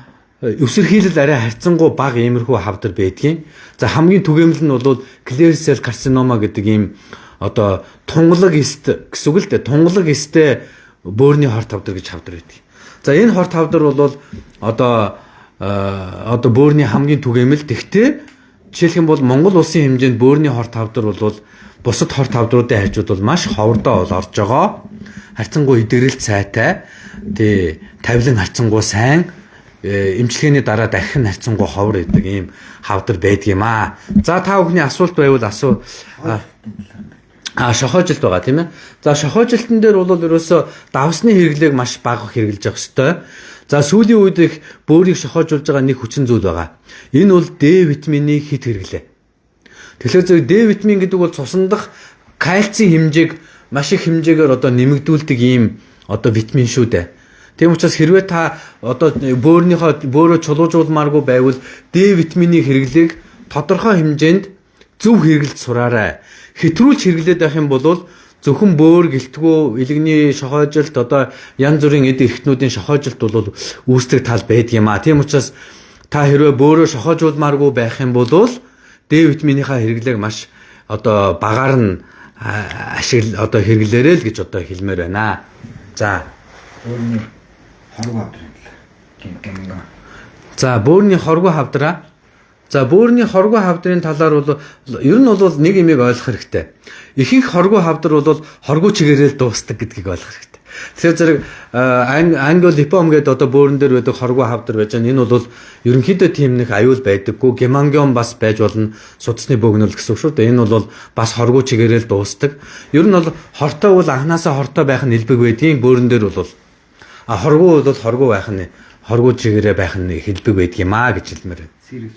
өсөрхийлэл арай харьцангуй бага иймэрхүү хавдар байдгийн. За хамгийн түгээмэл нь бол clear cell carcinoma гэдэг ийм одоо тунгалаг эст гэсэн үг л дээ. Тунгалаг эстэй бөөрийн хорт хавдар гэж хавдар байдаг. За энэ хорт хавдар бол одоо бөөрийн хамгийн түгээмэл. Тэгтээ жишээлх юм бол Монгол улсын хэмжээнд бөөрийн хорт хавдар бол бусад хорт хавдруудын хажууд бол маш ховрдоо бол орж байгаа. Харьцангуй идэгрэлт сайтай. Тэгээ тавилан харьцангуй сайн. Эмчилгээний дараа дахин харьцангуй ховор гэдэг ийм хавдар байдаг юм аа. За та бүхний асуулт байвал шохоожилт байгаа тийм ээ. За шохоожилтын дээр бол ерөөсө давсны хэрэглээг маш бага хэрэгжилж явах ёстой. За сүүлийн үед их бөөрийг шохоожуулж байгаа нэг хүчин зүйл байгаа. Энэ бол D витаминийг хэд хэрэглээ. Тэгэхээр зөв D витамин гэдэг бол цусан дахь кальцийн хэмжээг маш их хэмжээгээр одоо нэмэгдүүлдэг ийм одоо витамин шүү дээ. Тийм учраас хэрвээ та одоо бөөрөө чулуужуулмааргүй байвал D витамины хэрэглээг тодорхой хэмжээнд зөв хэрэглэж сураарай. Хэтрүүлж хэрэглээд байх юм бол зөвхөн бөөр гэлтгүү илэгний шохоожилт одоо янз бүрийн эд эрхтнүүдийн шохоожилт бол үүсдэг тал байдаг юм а. Тийм учраас та хэрвээ бөөрөө шохоожуулмааргүй байх юм бол D витаминийхаа хэрэглээг маш одоо багаар нь одоо хэрэглээрэй л гэж одоо хэлмээр байна. За бөөрийн хоргоо хавдрын гэмгэн. За бөөрийн хоргоо хавдраа. За бөөрийн хоргоо хавдрын талаар бол ер нь бол нэг юмыг ойлгох хэрэгтэй. Ихэнх хоргоо хавдар бол хоргоо чигээрэл дуустдаг гэдгийг ойлгох хэрэгтэй. Тэгэхээр зэрэг ангиол липом гэдэг одоо бөөрөн дээр байдаг хоргоо хавдар байж байгаа. Энэ бол ерөнхийдөө тийм нэг аюул байдаггүй. Гемангиом бас байж болно. Судасны бөөгнөл гэсэн үг шүү дээ. Энэ бол бас хоргоо чигээрэл дуустдаг. Ер нь бол хортой бол анханасаа хортой байх нь хэлбэг байдгийн бөөрөн дээр бол хоргоо бол хоргоо байх нь хоргоо чигээрээ байх нь хэлбэг байдгийм аа гэж хэлмээр байна.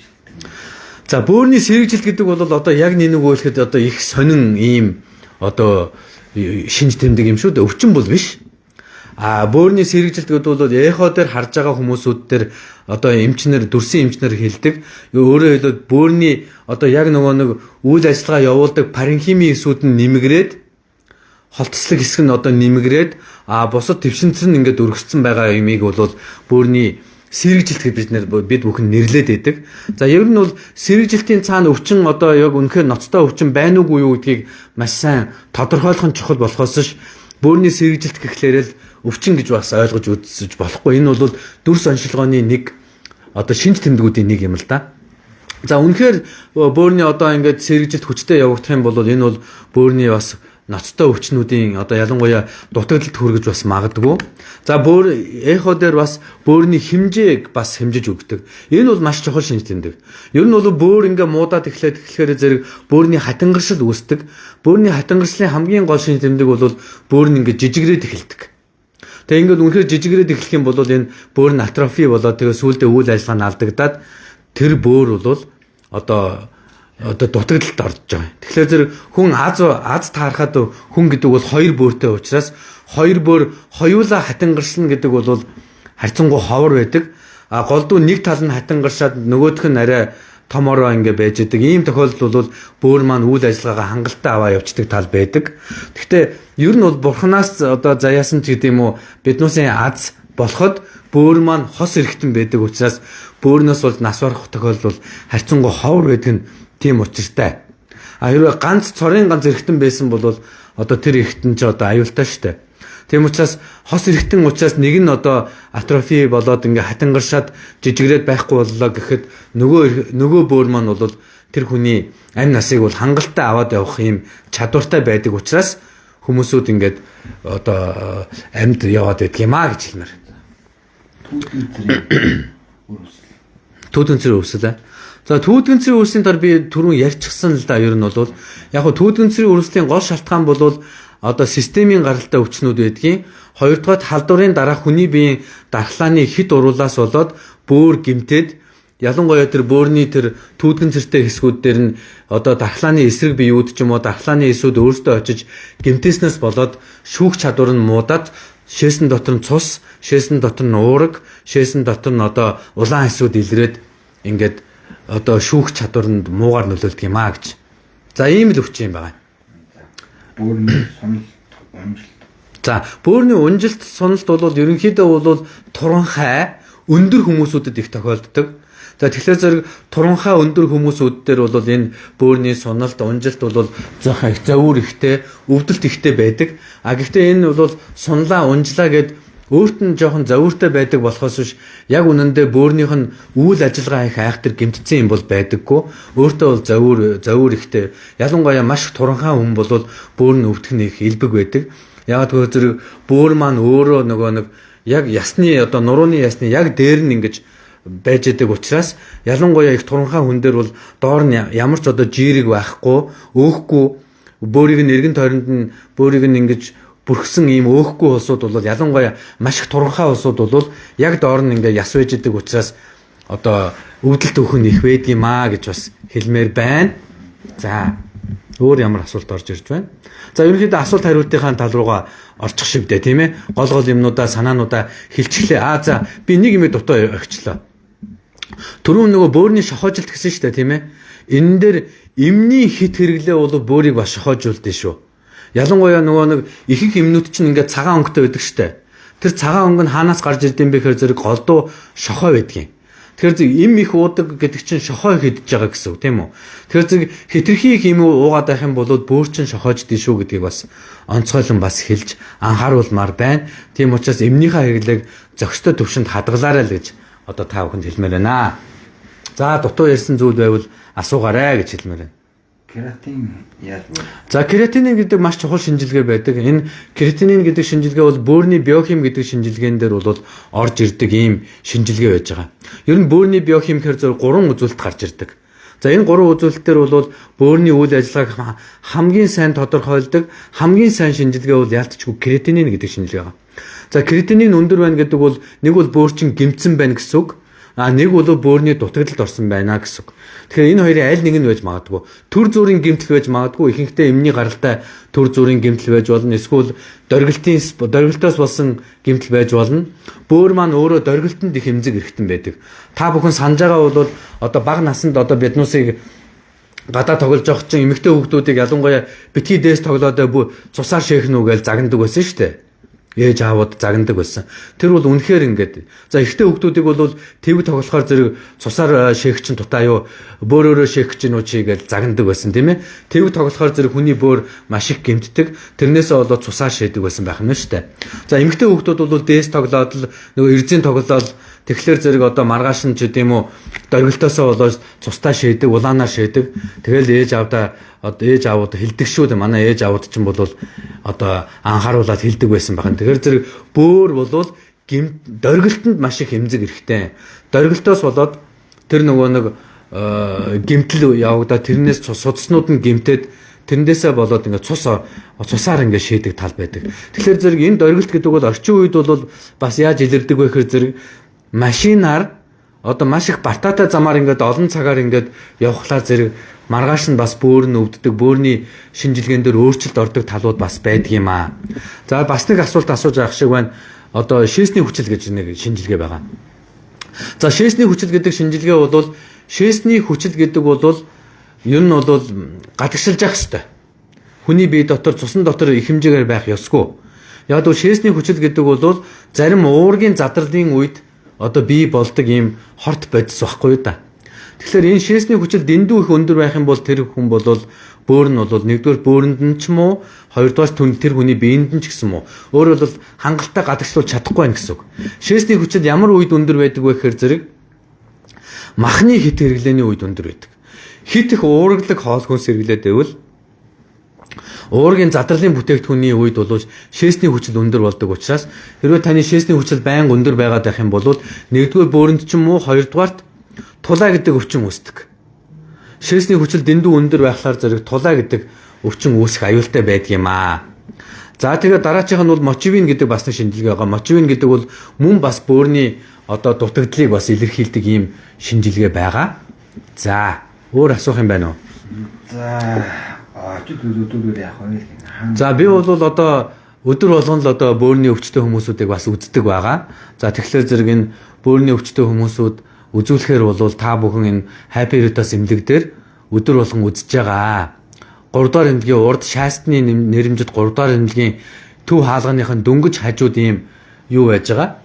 За бөөрийн сэргэжилт гэдэг бол одоо яг нэг үйлхэд одоо их сонин ийм одоо шинж тэмдэг юм шүү дээ. Өвчин бол биш. Бөөрийн сэргэжилт гэдэг бол эхо дээр харж байгаа хүмүүсүүд дээр одоо эмчнэр дүрсэн эмчнэр хэлдэг. Өөрөөр хэлбэл бөөрийн одоо яг нэг үйл ажиллагаа явуулдаг паренхимийн эсүүд нь нэмэгрээд холтцлог хэсэг нь одоо нэмэгрээд бусад твшинцэр нь ингээд өргөсцөн байгаа юмыг бол бөөрийн сэрэгжилт гэж бид бүхэн нэрлээд байдаг. За ер нь бол сэрэгжилтийн цаана өвчин одоо яг үнэхээр ноцтой өвчин байна уугүй юу гэдгийг маш сайн тодорхойлох нь чухал болохоос ш бөөрийн сэрэгжилт гэхлээр л өвчин гэж бас ойлгож үзэж болохгүй. Энэ бол дүрс оншилгооны нэг одоо шинж тэмдгүүдийн нэг юм л да. За үнэхээр бөөрийн одоо ингээд сэрэгжилт хүчтэй явагдах юм бол энэ бол бөөрийн бас ноцтой өвчнүүдийн одоо ялангуяа дутагдалд хүргэж бас магадгүй. За бөөр эхо дээр бас бөөрийн хэмжээг бас хэмжиж өгдөг. Энэ бол маш чухал шинж тэмдэг. Ер нь бол бөөр ингээ муудаад эхлэхээр зэрэг бөөрийн хатангаршил үүсдэг. Бөөрийн хатангаршлын хамгийн гол шинж тэмдэг бол бөөр нь ингээ жижигрээд эхэлдэг. Тэгээ ингээд үнэхээр жижигрээд эхлэх юм бол энэ бөөр нь атрофи болоод тэгээ сүүлдээ үйл ажиллагаа нь алдагдаад тэр бөөр бол одоо дутагдалд орж байгаа. Тэгэхээр зэрэг хүн аз таарахад хүн гэдэг бол хоёр бөөртэй учраас хоёр бөөр хоёулаа хатангаршилна гэдэг бол харьцангуй ховор байдаг. Голдуу нэг тал нь хатангаршаад нөгөөх нь арай томороо ингээ байж байгаа. Ийм тохиолдолд бол бөөр маань үйл ажиллагаагаа хангалттай аваа явцдаг тал байдаг. Гэхдээ ер нь бол бурхнаас одоо заяасан ч гэдэм үү биднүүсийн аз болоход бөөр маань хос эргэтэн байдаг учраас бөөрнөөс бол нас барах тохиолдол харьцангуй ховор байдаг нь тийм учиртай. Хэрвээ ганц цорын ганц эргэтэн байсан бол одоо тэр эргэтэн ч одоо аюултай штэ. Тийм учраас хос эргэтэн учраас нэг нь одоо атрофи болоод ингээ хатангаршаад жижигрээд байхгүй боллоо гэхэд нөгөө бөөр маань бол тэр хүний амь насыг бол хангалттай аваад явах юм чадвартай байдаг учраас хүмүүсүүд ингээд одоо амьд яваад байдаг юм аа гэж хэлмээр. Түүдгэнцэрийн өрсөл. За түүдгэнцэрийн өрсөлийн дор би түрүүн ярьчихсан л да. Ер нь бол яг хөө түүдгэнцэрийн өрсөлийн гол шалтгаан бол одоо системийн гаралтай өвчнүүд байдгийн. Хоёрдугаар халдварын дараа хүний биеийн дархлааны хит уруулаас болоод бөөр гимтээд ялангуяа тэр бөөрийн тэр түүдгэнцэртэй хэсгүүд дээр нь одоо дархлааны эсрэг биеүүд ч юм уу дархлааны эсүүд өөртөө очиж гимтээснээс болоод шүүх чадвар нь муудаад шээсэн дотор нь цус, шээсэн дотор нь уураг, шээсэн дотор нь одоо улаан эсүүд илрээд ингээд одоо шүүх чадварнд муугаар нөлөөлдөг юм аа гэж. За ийм л өвчин юм байна. Бөөрийн сонолт, унжилт. За бөөрийн унжилт, сонолт бол ерөнхийдөө бол туранхай өндөр хүмүүсүүдэд их тохиолддог. За тэгэхээр зэрэг туранхай өндөр хүмүүсүүд дээр бол энэ бөөрийн сонолт, унжилт бол зөөхөн их завуур ихтэй, өвдөлт ихтэй байдаг. Гэхдээ энэ бол сунлаа, унжлаа гэд өөрт нь жоохон завууртай байдаг болохоос биш яг үнэндээ бөөрнийх нь үйл ажиллагаа их айхтар гэмтсэн юм бол байдаггүй. Өөртөө бол завуур ихтэй. Ялангуяа маш туранхай хүн бол бөөр нь өвдөх нь их элбэг байдаг. Яг тэр зэрэг бөөр маань өөрөө нөгөө нэг яг ясны одоо нурууны ясны яг дээр нь ингэж байж байгаа учраас ялангуяа их туранхай хүн дээр бол доор нь ямар ч одоо жирэг байхгүй, өөхгүй бөөрийг нь эргэн тойронд нь бөөрийг нь ингэж бүрхсэн ийм өөхгүй улсууд бол ялангуяа маш их туранхай улсууд бол яг доор нь ингээ яс байж идэг учраас одоо өвдөлт өхөн их байдаг юм аа гэж бас хэлмээр байна. За өөр ямар асуулт орж ирж байна? За ерөнхийдөө асуулт хариултынхаа тал руугаа орчих шивдэ тийм ээ. Гол юмнуудаа санаануудаа хэлчихлээ. За би нэг юм дутаа өгчлөө. Түрүүн нөгөө бөөрийн шохоожилт гэсэн шүү дээ тийм ээ. Энэ дээр эмний хит хэрэглээ бол бөөрийг бас шохоожуулдээ шүү. Ялангуяа нөгөө нэг ихэнх эмнүүд чинь ингээд цагаан өнгөтэй байдаг штэ. Тэр цагаан өнгө нь хаанаас гарч ирдэм бэ гэхээр зэрэг голдуу шохоо байдгийн. Тэгэхээр эм их уудаг гэдэг чинь шохоо хийдэж байгаа гэсэн үг тийм үү. Тэгэхээр зэрэг хитрхи их эм уугаад байх юм бол бөөр чинь шохоождээ шүү гэдгийг бас онцгойлон бас хэлж анхааруулмаар байна. Тийм учраас эмнийхээ хэрэглээг зохистой төвшөнд хадгалаарай л гэж одоо та бүхэнд хэлмээр байна. За дутуу ярьсан зүйл байвал асуугаарай гэж хэлмээр байна. Кератин яаж вэ? За кератин гэдэг маш чухал шинжилгээ байдаг. Энэ кератин гэдэг шинжилгээ бол бөөрийн биохим гэдэг шинжилгээнд дээр бол орж ирдэг ийм шинжилгээ байж байгаа. Ер нь бөөрийн биохим гэхээр зөв 3 үзүүлэлт гарч ирдэг. За энэ 3 үзүүлэлтээр бол бөөрийн үйл ажиллагааг хамгийн сайн тодорхойлдог, хамгийн сайн шинжилгээ бол яалтчгүй кератин гэдэг шинжилгээ байгаа. За кератин өндөр байна гэдэг бол нэг бол бөөрчин гэмтсэн байна гэсэн үг. Нэг бол бөөрийн дутагдалд орсон байна гэсэн үг. Тэгэхээр энэ хоёрын аль нэг нь байж магадгүй. Төр зүрийн гэмтэл байж магадгүй. Ихэнхдээ эмний гаралтай төр зүрийн гэмтэл байж болно. Эсвэл дөргөлтөөс болсон гэмтэл байж болно. Бөөр маань өөрөө дөргөлтөнд их эмзэг эрхтэн байдаг. Та бүхэн санаж байгаа бол одоо бага наснд одоо биднүүсийг гадаа тоглож явах чинь эмэгтэй хүүхдүүдийг ялангуяа битгий дээс тоглоод цусаар шээх нү гэж загнадаг байсан шүү дээ. Ээж аавууд загнадаг байсан. Тэр бол үнэхээр ингээд. За ихтэй хүүхдүүдийг бол тэв тоглохоор зэрэг цусаар шээх чинь дутаа юу, бөөрөөрөө шээх чинь уу чи гэж загнадаг байсан тийм ээ. Тэв тоглохоор зэрэг хүний бөөр маш их гэмтдэг. Тэрнээсээ болоод цусаар шээдэг байсан байх нь шүү дээ. За эмэгтэй хүүхдүүд бол дээс тоглоод л нөгөө эрзийн тоглоод тэгэхээр зэрэг одоо маргааш нь ч гэдэм үү дөргөлтөөсөө болоод цустаа шээдэг, улаанаар шээдэг. Тэгэл ээж аавууд хилдэг шүү дээ. Манай ээж аавууд ч юм бол одоо анхааруулаад хилдэг байсан байна. Тэгэхээр зэрэг бөөр болвол дөргөлтөнд маш их хэмзэг эрэхтэй. Дөргөлтөөс болоод тэр нөгөө нэг гэмтэл явагдаад тэрнээс судснууд нь гэмтээд тэрнээсээ болоод ингээд цусаар ингээд шээдэг тал байдаг. Тэгэхээр зэрэг энэ дөргөлт гэдэг бол орчин үед бол бас яаж илэрдэг вэ гэхээр зэрэг машинаар одоо маш их бартаатай замаар ингээд олон цагаар ингээд явхлаар зэрэг маргааш нь бас бөөр нь өвддөг, бөөрийн шинжилгээнд дээр өөрчлөлт ордог талууд бас байдаг юм аа. За бас нэг асуулт асууж авах шиг байна. Одоо шээсний хүчил гэж нэг шинжилгээ байгаа. За шээсний хүчил гэдэг шинжилгээ бол шээсний хүчил гэдэг бол ер нь бол гадагшилж явах хэрэгтэй. Хүний бие дотор цусны дотор их хэмжээгээр байх ёсгүй. Яг л шээсний хүчил гэдэг бол зарим уургийн задралын үед одоо бий болдог ийм хорт бодис байхгүй юу да. Тэгэхээр энэ шээсний хүчил дэндүү их өндөр байх юм бол тэр хүн бол бөөр нь бол нэгдүгээр бөөрөнд нь ч юм уу, хоёрдугаар тэр хүний биеинд нь ч гэсэн юм уу. Өөрөөр бол хангалттай гадагшлуулж чадахгүй байх гэсэн үг. Шээсний хүчил ямар үед өндөр байдаг вэ гэхээр зэрэг махны хит хэрэглээний үед өндөр байдаг. Хит их уургалаг хоол хүнс хэрэглээд байвал уургийн задралын бүтээгдэхүүний үед бол шээсний хүчил өндөр болдог учраас хэрвээ таны шээсний хүчил байнга өндөр байгаад байх юм бол нэгдүгээр бөөрөнд ч юм уу, хоёрдугаарт тулаа гэдэг өвчин үүсдэг. Шээсний хүчил дэндүү өндөр байхлаар зэрэг тулаа гэдэг өвчин үүсэх аюултай байдаг юм аа. За тэгээд дараачих нь бол мочивин гэдэг бас нэг шинжилгээ байгаа. Мочивин гэдэг бол мөн бас бөөрийн одоо дутагдлыг бас илэрхийлдэг ийм шинжилгээ байгаа. За өөр асуух юм байна уу? За өдөр яах вэ? За би бол одоо өдөр болгон л одоо бөөрийн өвчтөе хүмүүсүүдийг бас үздэг байгаа. За тэгэхээр зэрэг энэ бөөрийн өвчтөе хүмүүсүүд үзүүлэхээр бол та бүхэн энэ Happy Heritage эмнэлэг дээр өдөр болгон үзэж байгаа. 3 дугаар эмнэлгийн урд шаастны нэрэмжит 3 дугаар эмнэлгийн төв хаалганыхын дөнгөж хажууд ийм юу байж байгаа.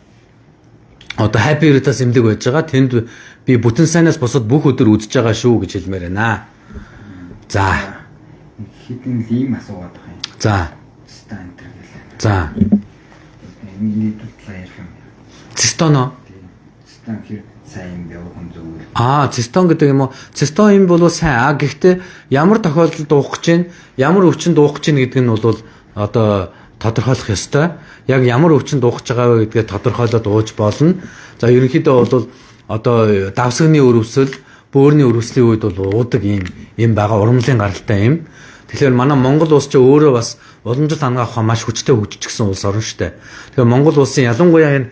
Одоо Happy Heritage эмнэлэг байж байгаа. Тэнд би бүтэн сайнаас босоод бүх өдөр үзэж байгаа шүү гэж хэлмээр байна. За хитэн лим асуугаад байгаа юм. За. Стант гэлээ. За. Миний тутлаа ярих юм. Цистоно. Стант хэр сайн явах юм зүгээр. Цистон гэдэг юм уу? Цистон юм бол сайн. Гэхдээ ямар тохиолдолд уух гэж байна, ямар өвчнөд уух гэж байна гэдэг нь бол одоо тодорхойлох ёстой. Яг ямар өвчнөд уух гэж байгаа вэ гэдгээ тодорхойлоод ууж болно. За ерөнхийдөө бол одоо давсагны өрөвсөл, бөөрийн өрөвслийн үед бол уудаг юм байгаа, урмлын гаралтай юм. Тэгэхээр манай Монгол улс ч өөрөө бас уламжлалт ангаах ухаан маш хүчтэй хөгжчихсэн улс орн шүү дээ. Тэгэхээр Монгол улсын ялангуяа энэ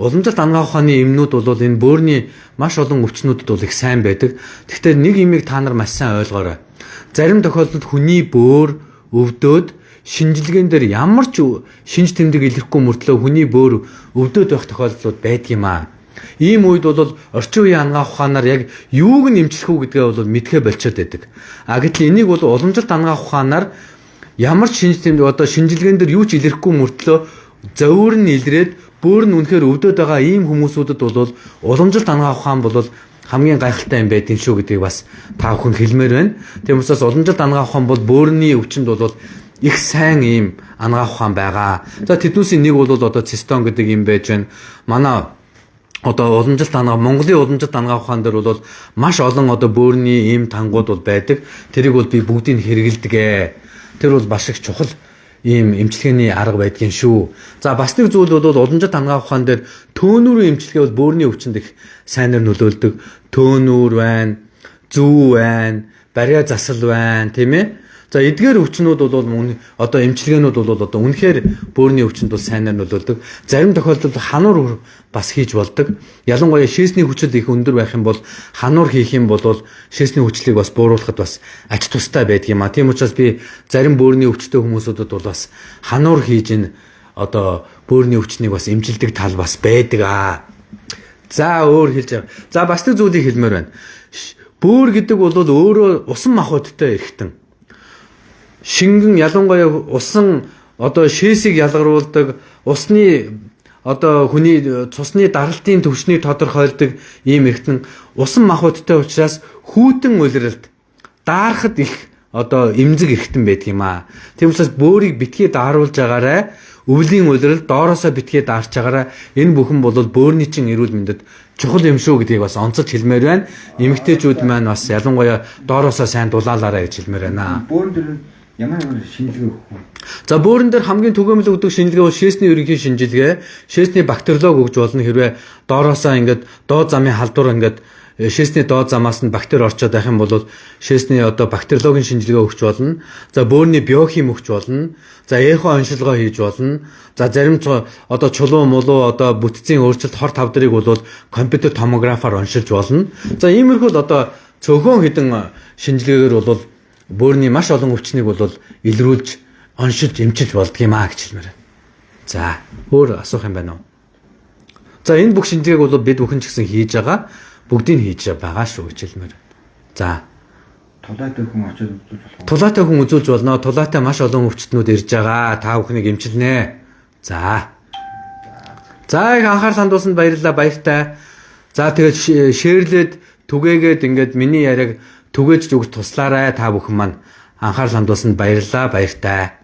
уламжлалт ангаах ухааны эмнүүд бол энэ бөөрийн маш олон өвчнүүдэд бол их сайн байдаг. Гэхдээ нэг юмыг та нар маш сайн ойлгоорой. Зарим тохиолдолд хүний бөөр өвдөөд шинжилгээнд дээр ямар ч шинж тэмдэг илэрхгүй мөртлөө хүний бөөр өвдөөд байх тохиолдлууд байдаг юм аа. Ийм үед бол орчин үеийн ангаах ухаанаар яг юуг нь эмчлэх үү гэдгээ бол мэдхээ болчиход байдаг. Гэтэл энийг бол уламжлалт ангаах ухаанаар ямар ч шинж тэмдэг одоо шинжилгээнд дээр юу ч илэрхгүй мөртлөө зовир нь илрээд бөөр нь үнэхээр өвдөд байгаа ийм хүмүүсүүдэд бол уламжлалт ангаах ухаан бол хамгийн гайхалтай юм байдгийн шүү гэдгийг бас та бүхэн хэлмээр байна. Тийм учраас уламжлалт ангаах ухаан бол бөөрийн өвчнөд бол их сайн ийм ангаах ухаан байгаа. За тэднүүсийн нэг бол одоо цистон гэдэг юм байж байна. Манай одоо уламжлалт ангаа Монголын уламжлалт ангаах ухаан дээр бол маш олон одоо бөөрийн ийм тангууд бол байдаг. Тэрийг бол би бүгдийг хэрэгэлдэг. Тэр бол маш их чухал ийм эмчилгээний арга байдгийн шүү. За бас нэг зүйл бол уламжлалт ангаах ухаан дээр төөнүүрийн эмчилгээ бол бөөрийн өвчнөд их сайнаар нөлөөлдөг. Төөнүүр байна, зүү байна, бариа засал байна, тийм ээ. За эдгээр өвчнүүд бол одоо эмчилгээнүүд бол одоо үнэхээр бөөрийн өвчнөд бол сайнаар нөлөөлдөг. Зарим тохиолдолд хануур бас хийж болдог. Ялангуяа шээсний хүчил их өндөр байх юм бол хануур хийх юм бол шээсний хүчлийг бас бууруулахад бас ач тустай байдаг юм а. Тийм учраас би зарим бөөрийн өвчтэй хүмүүсүүдэд бол бас хануур хийж ин одоо бөөрийн өвчнийг бас эмчилдэг тал бас байдаг а. За өөр хэлж байгаа. За бас нэг зүйлийг хэлмээр байна. Бөөр гэдэг бол өөрөө усан махбодтой эргэтэн. Шингэн ялангуяа усан одоо шээсийг ялгаруулдаг, усны одоо хүний цусны даралтын төвчнийг тодорхойлдог ийм эргэтэн усан махбодтой учраас хүйтэн улиралд даарахад их одоо эмзэг эргэтэн байдаг юм аа. Тийм учраас бөөрийг битгий дааруулж агаарай. Өвлийн улирал доороосоо битгий даарч агаарай. Энэ бүхэн бол бөөрийн чин эрүүл мэндэд чухал юм шүү гэдгийг бас онцолж хэлмээр байна. Эмэгтэйчүүд маань бас ялангуяа доороосоо сайн дулаалаарай гэж хэлмээр байна. Бөөрн дээр ямар шинжилгээ өгөх вэ? За бөөрөн дээр хамгийн түгээмэл өгдөг шинжилгээ бол шээсний ерөнхий шинжилгээ. Шээсний бактериолог өгж болно хэрвээ доороосоо ингээд доод замын халдвар ингээд шээсний доод замаас нь бактери орчоод байх юм бол шээсний одоо бактериологийн шинжилгээ өгч болно. За бөөрийн биохим өгч болно. За эхо оншилгоо хийж болно. За зарим одоо чулуу мулуу одоо бүтцийн өөрчлөлт хор тавдрыг бол компьютер томографаар оншилж болно. За иймэрхүү одоо цөөхөн хідэн шинжилгээгээр бол бөөрийн маш олон өвчнийг бол илрүүлж оншилж эмчилж болдго юм аа гэж хэлмээр. За өөр асуух юм байна уу? За энэ бүх шинжилгээг бол бид бүхэн ч гэсэн хийж байгаа. Бүгдийг хийж байгаа шүү гэж хэлмээр. За Тулаатай хүн очиж үзүүлж болох уу? Тулаатай хүн үзүүлж болно. Тулаатай маш олон өвчтнүүд ирж байгаа. Та бүхнийг эмчилнэ. За. За их анхаарал хандуулсанд баярлалаа. Баяртай. За тэгээд шеэрлээд түгээгээд ингээд миний яриаг түгээж өгч туслаарай та бүхэн маань. Анхаарал хандуулсанд баярлалаа. Баяртай.